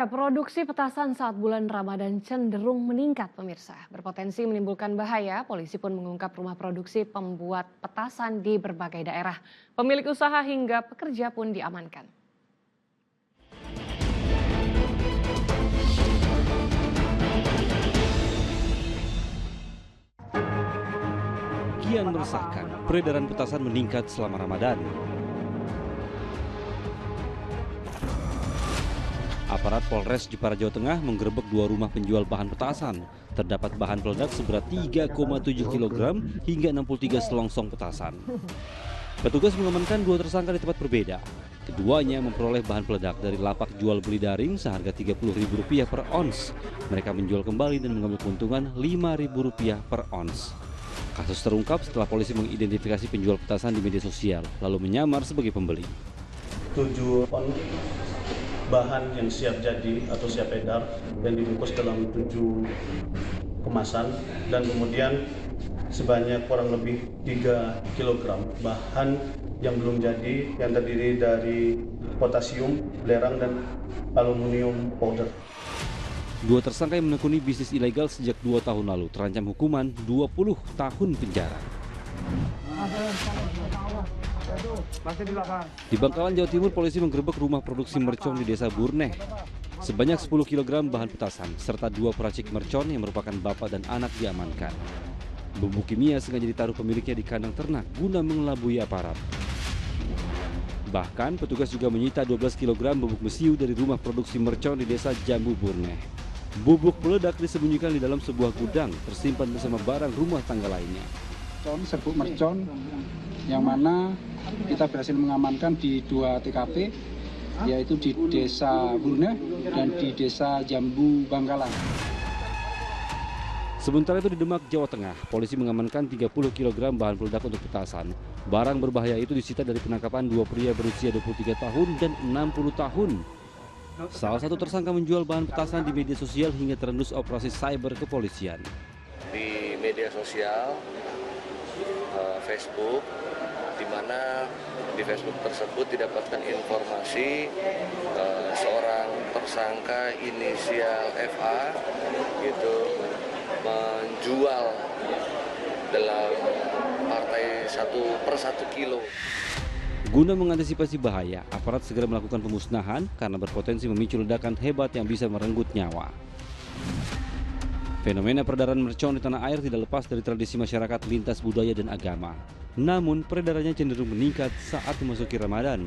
Produksi petasan saat bulan Ramadan cenderung meningkat, pemirsa. Berpotensi menimbulkan bahaya, polisi pun mengungkap rumah produksi pembuat petasan di berbagai daerah. Pemilik usaha hingga pekerja pun diamankan. Kian meresahkan, peredaran petasan meningkat selama Ramadan. Aparat Polres Jepara, Jawa Tengah menggerebek 2 rumah penjual bahan petasan. Terdapat bahan peledak seberat 3,7 kg hingga 63 selongsong petasan. Petugas mengamankan 2 tersangka di tempat berbeda. Keduanya memperoleh bahan peledak dari lapak jual beli daring seharga Rp30.000 per ons. Mereka menjual kembali dan mengambil keuntungan Rp5.000 per ons. Kasus terungkap setelah polisi mengidentifikasi penjual petasan di media sosial, lalu menyamar sebagai pembeli. 7 on bahan yang siap jadi atau siap edar yang dibungkus dalam 7 kemasan, dan kemudian sebanyak kurang lebih 3 kg bahan yang belum jadi yang terdiri dari potasium, belerang, dan aluminium powder. 2 tersangka yang menekuni bisnis ilegal sejak 2 tahun lalu terancam hukuman 20 tahun penjara. Di Bangkalan, Jawa Timur, polisi menggerebek rumah produksi mercon di Desa Burneh. Sebanyak 10 kg bahan petasan serta 2 peracik mercon yang merupakan bapak dan anak diamankan. Bumbu kimia sengaja ditaruh pemiliknya di kandang ternak guna mengelabui aparat. Bahkan petugas juga menyita 12 kg bubuk mesiu dari rumah produksi mercon di Desa Jambu Burneh. Bubuk peledak disembunyikan di dalam sebuah gudang tersimpan bersama barang rumah tangga lainnya. Serbuk mercon yang mana kita berhasil mengamankan di 2 TKP, yaitu di Desa Burneh dan di Desa Jambu Bangkalan. Sementara itu di Demak, Jawa Tengah, polisi mengamankan 30 kg bahan peledak untuk petasan. Barang berbahaya itu disita dari penangkapan 2 pria berusia 23 tahun dan 60 tahun. Salah satu tersangka menjual bahan petasan di media sosial hingga terendus operasi cyber kepolisian. Di media sosial, Facebook, di mana di Facebook tersebut didapatkan informasi seorang tersangka inisial FA gitu menjual dalam partai 1/1 kilo. Guna mengantisipasi bahaya, aparat segera melakukan pemusnahan karena berpotensi memicu ledakan hebat yang bisa merenggut nyawa. Fenomena peredaran mercon di tanah air tidak lepas dari tradisi masyarakat lintas budaya dan agama. Namun peredarannya cenderung meningkat saat memasuki Ramadan.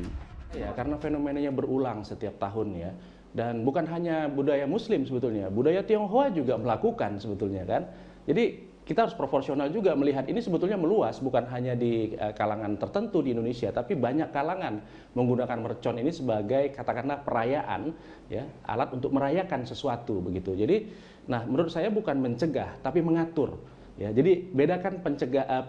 Ya, karena fenomenanya berulang setiap tahun ya. Dan bukan hanya budaya Muslim sebetulnya, budaya Tionghoa juga melakukan sebetulnya kan. Jadi kita harus proporsional juga melihat ini sebetulnya meluas, bukan hanya di kalangan tertentu di Indonesia, tapi banyak kalangan menggunakan mercon ini sebagai katakanlah perayaan, ya, alat untuk merayakan sesuatu begitu. Jadi, nah menurut saya bukan mencegah, tapi mengatur. Ya, jadi bedakan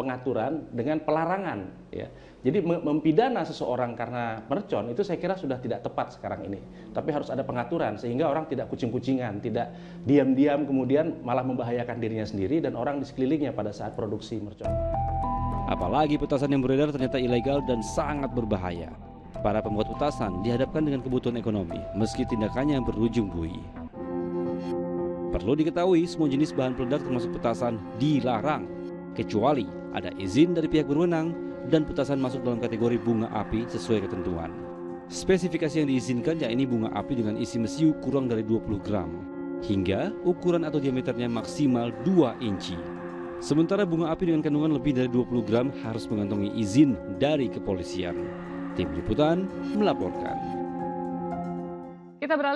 pengaturan dengan pelarangan. Ya. Jadi mempidana seseorang karena mercon itu saya kira sudah tidak tepat sekarang ini. Tapi harus ada pengaturan sehingga orang tidak kucing-kucingan, tidak diam-diam kemudian malah membahayakan dirinya sendiri dan orang di sekelilingnya pada saat produksi mercon. Apalagi petasan yang beredar ternyata ilegal dan sangat berbahaya. Para pembuat petasan dihadapkan dengan kebutuhan ekonomi meski tindakannya berujung bui. Perlu diketahui, semua jenis bahan peledak termasuk petasan dilarang, kecuali ada izin dari pihak berwenang dan petasan masuk dalam kategori bunga api sesuai ketentuan. Spesifikasi yang diizinkan yakni bunga api dengan isi mesiu kurang dari 20 gram, hingga ukuran atau diameternya maksimal 2 inci. Sementara bunga api dengan kandungan lebih dari 20 gram harus mengantongi izin dari kepolisian. Tim Liputan melaporkan. Kita beralih